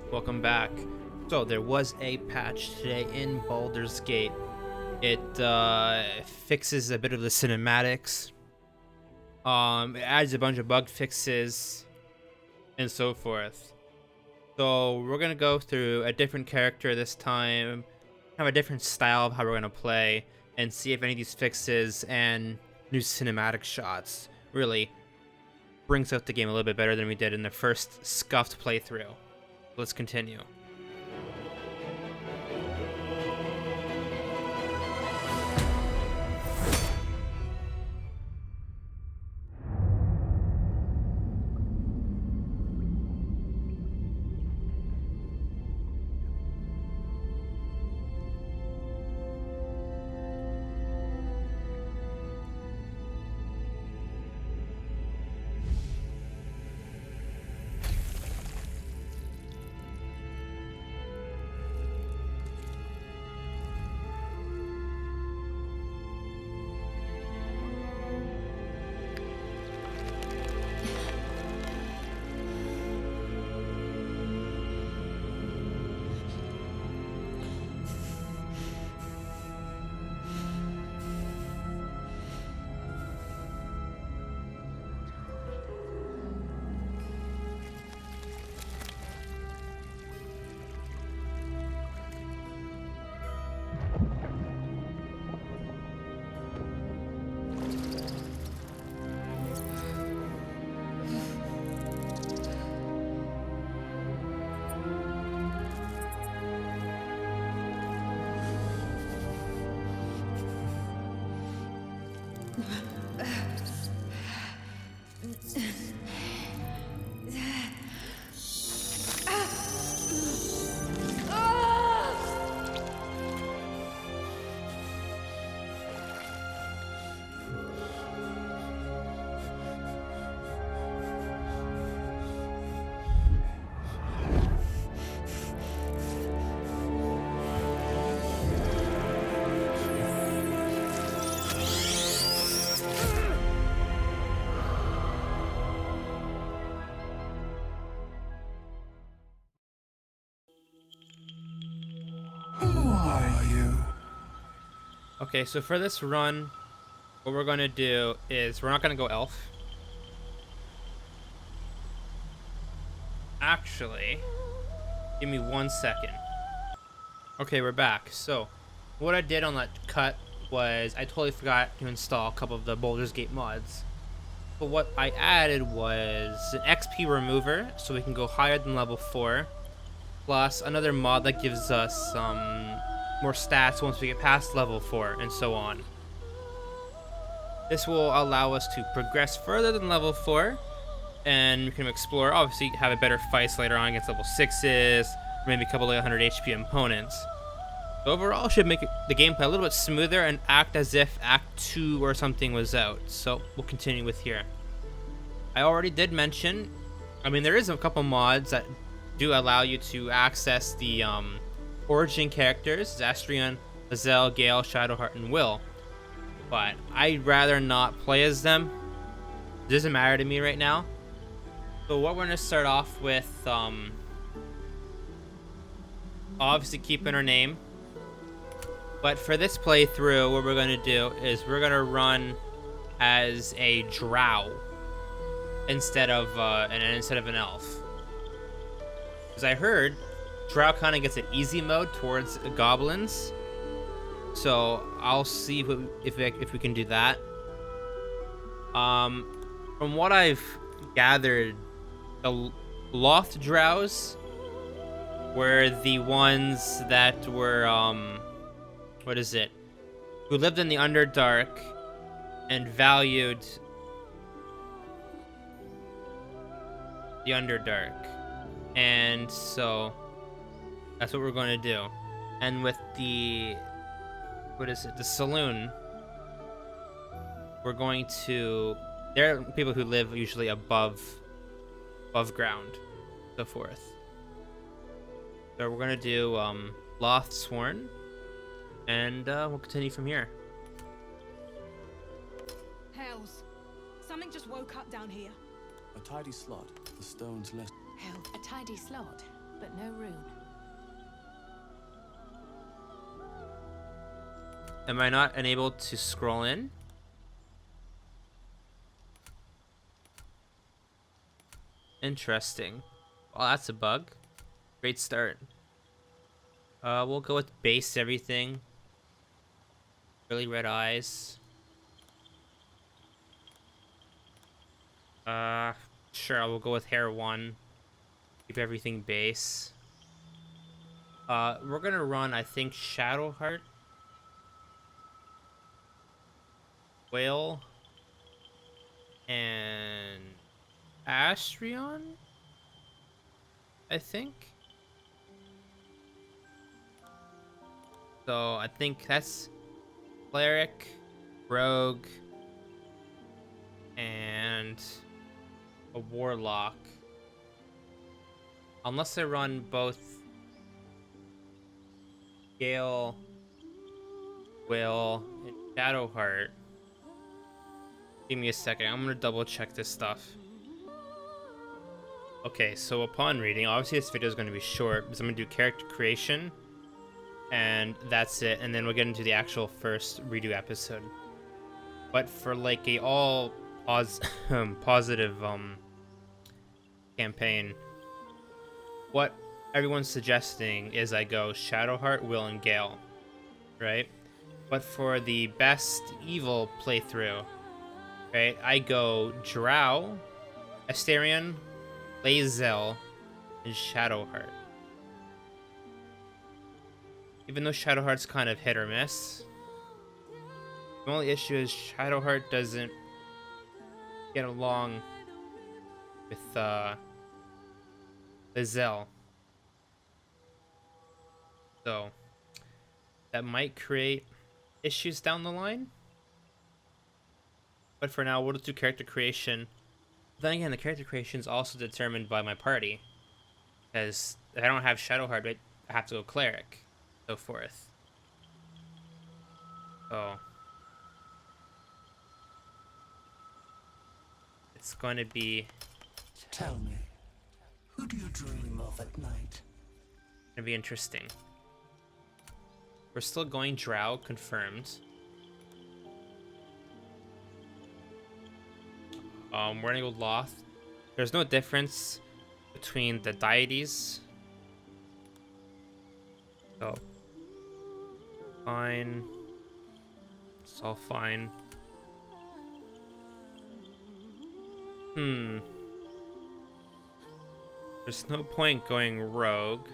Welcome back. So there was a patch today in Baldur's Gate. It fixes a bit of the cinematics. It adds a bunch of bug fixes and so forth. So we're gonna go through a different character this time, have a different style of how we're gonna play, and see if any of these fixes and new cinematic shots really brings out the game a little bit better than we did in the first scuffed playthrough. Let's continue. Who are you? Okay, so for this run, what we're gonna do is we're not gonna go elf. Actually, give me 1 second. Okay, we're back. So, what I did on that cut was I totally forgot to install a couple of the Baldur's Gate mods. But what I added was an XP remover, so we can go higher than level 4, plus another mod that gives us more stats once we get past level 4, and so on. This will allow us to progress further than level 4, and we can explore, obviously have a better fights later on against level 6s, maybe a couple of 100 HP opponents. So overall, should make the gameplay a little bit smoother and act as if Act 2 or something was out. So we'll continue with here. I already did mention, there is a couple mods that do allow you to access the origin characters, Zastrian, Azel, Gale, Shadowheart, and Will. But I'd rather not play as them. It doesn't matter to me right now. So what we're gonna start off with, obviously keeping her name. But for this playthrough, what we're gonna do is we're gonna run as a drow instead of an elf. Because I heard drow kind of gets an easy mode towards goblins. So I'll see if we can do that. From what I've gathered, the loft drows were the ones that were who lived in the Underdark and valued the Underdark, and so that's what we're going to do. And with the the saloon, we're going to, there are people who live usually above ground, so forth. So we're gonna do Lothsworn, and we'll continue from here. Hells. Something just woke up down here. A tidy slot. The stone's less. Hell, a tidy slot. but no rune. Am I not unable to scroll in? Interesting. Well, that's a bug. Great start. We'll go with base everything. Really red eyes. Uh, sure, I will go with hair 1. Keep everything base. We're gonna run, I think, Shadowheart, Whale, and Astrion, I think. So I think that's Cleric, Rogue, and a Warlock. Unless I run both Gale, Will, and Shadowheart. Give me a second. I'm gonna double check this stuff. Okay, so upon reading, obviously this video is going to be short because I'm going to do character creation, and that's it. And then we'll get into the actual first redo episode. But for like a all positive campaign, what everyone's suggesting is I go Shadowheart, Will, and Gale, right? But for the best evil playthrough, right, I go Drow, Astarion, Lae'zel, and Shadowheart. Even though Shadowheart's kind of hit or miss, the only issue is Shadowheart doesn't get along with Lae'zel. So that might create issues down the line. But for now, we'll just do character creation. Then again, the character creation is also determined by my party. Because if I don't have Shadowheart, I have to go Cleric. So forth. So it's going to be... Tell me, who do you dream of at night? Gonna be interesting. We're still going Drow, confirmed. We're gonna go Loth. There's no difference between the deities. So fine. It's all fine. There's no point going rogue.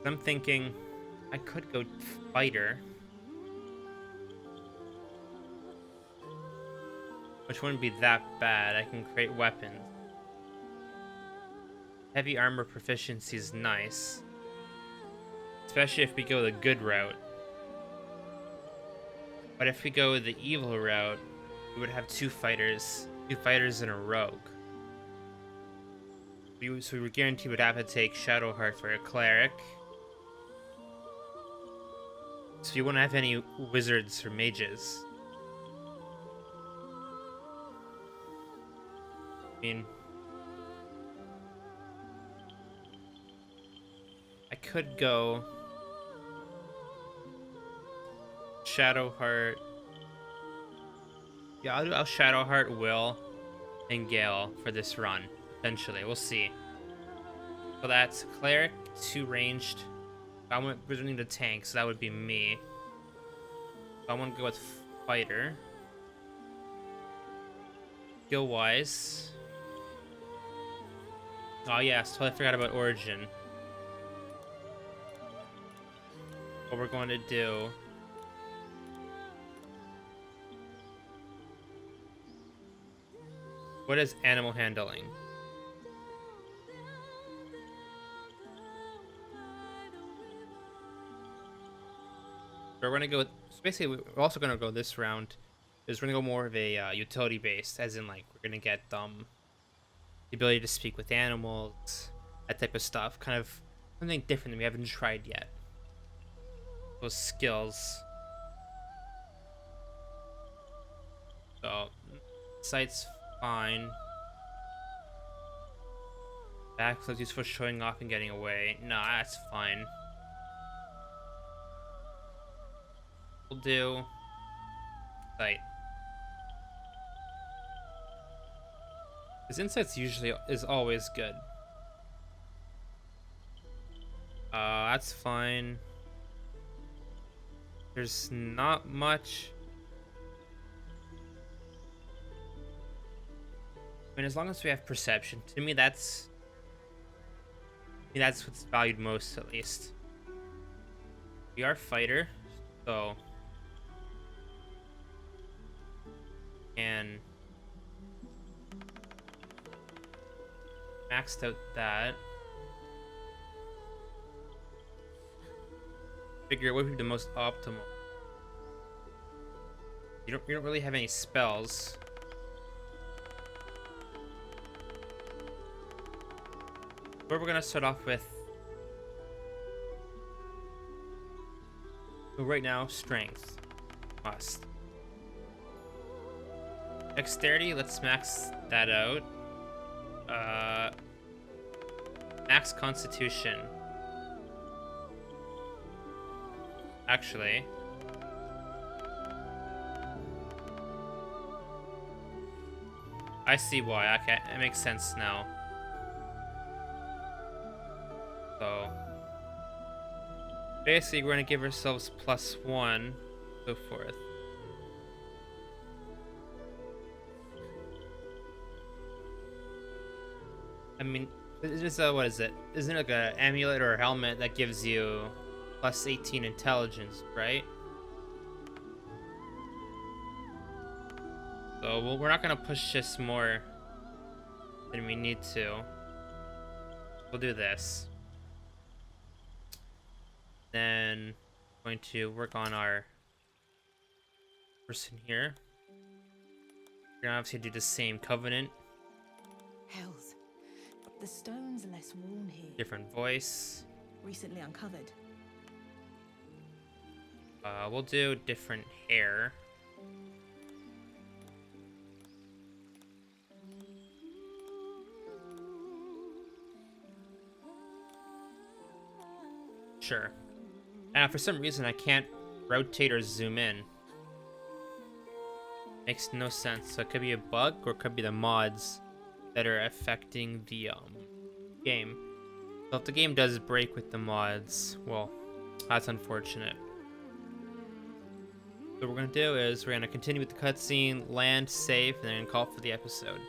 I'm thinking I could go fighter, which wouldn't be that bad. I can create weapons. Heavy armor proficiency is nice, especially if we go the good route. But if we go the evil route, we would have two fighters and a rogue. So we were guaranteed we'd have to take Shadowheart for a cleric. So you wouldn't have any wizards or mages. I mean, I could go Shadowheart. Yeah, I'll Shadowheart, Will, and Gale for this run. Eventually, we'll see. So that's cleric, 2 ranged. I want originally the tank, so that would be me. I want to go with fighter. Skill wise. Oh yes, totally forgot about origin. What we're going to do. What is animal handling? We're going to go with, so basically we're also going to go this round is we're going to go more of a utility based, as in like we're going to get the ability to speak with animals, that type of stuff, kind of something different that we haven't tried yet. Those skills. Sight's fine. Backflips used for showing off and getting away. No, that's fine. We'll do sight. His insight's usually is always good. That's fine. There's not much. I mean, as long as we have perception, to me that's what's valued most, at least. We are fighter, so and maxed out that. Figure what would be the most optimal. You don't really have any spells. But we're gonna start off with right now, strength. Must. Dexterity, let's max that out. Max constitution. Actually, I see why. Okay, it makes sense now. So basically, we're gonna give ourselves +1, so forth. I mean, it is what is it? Isn't it like an amulet or a helmet that gives you +18 intelligence, right? So we're not gonna push this more than we need to. We'll do this. Then going to work on our person here. We're gonna obviously do the same covenant. Hells. The stone's less worn here. Different voice. Recently uncovered. We'll do different hair. Sure. And for some reason I can't rotate or zoom in. Makes no sense. So it could be a bug or it could be the mods that are affecting the game. So if the game does break with the mods, well, that's unfortunate. So what we're gonna do is we're gonna continue with the cutscene, land, save, and then call for the episode.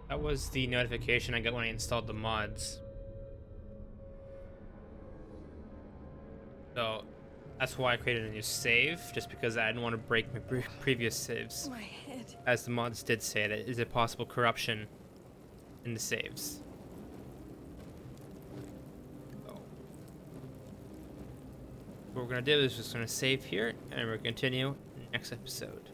That was the notification I got when I installed the mods. So that's why I created a new save, just because I didn't want to break my previous saves. My head. As the mods did say, that is a possible corruption in the saves. So what we're gonna do is just gonna save here, and we're gonna continue next episode.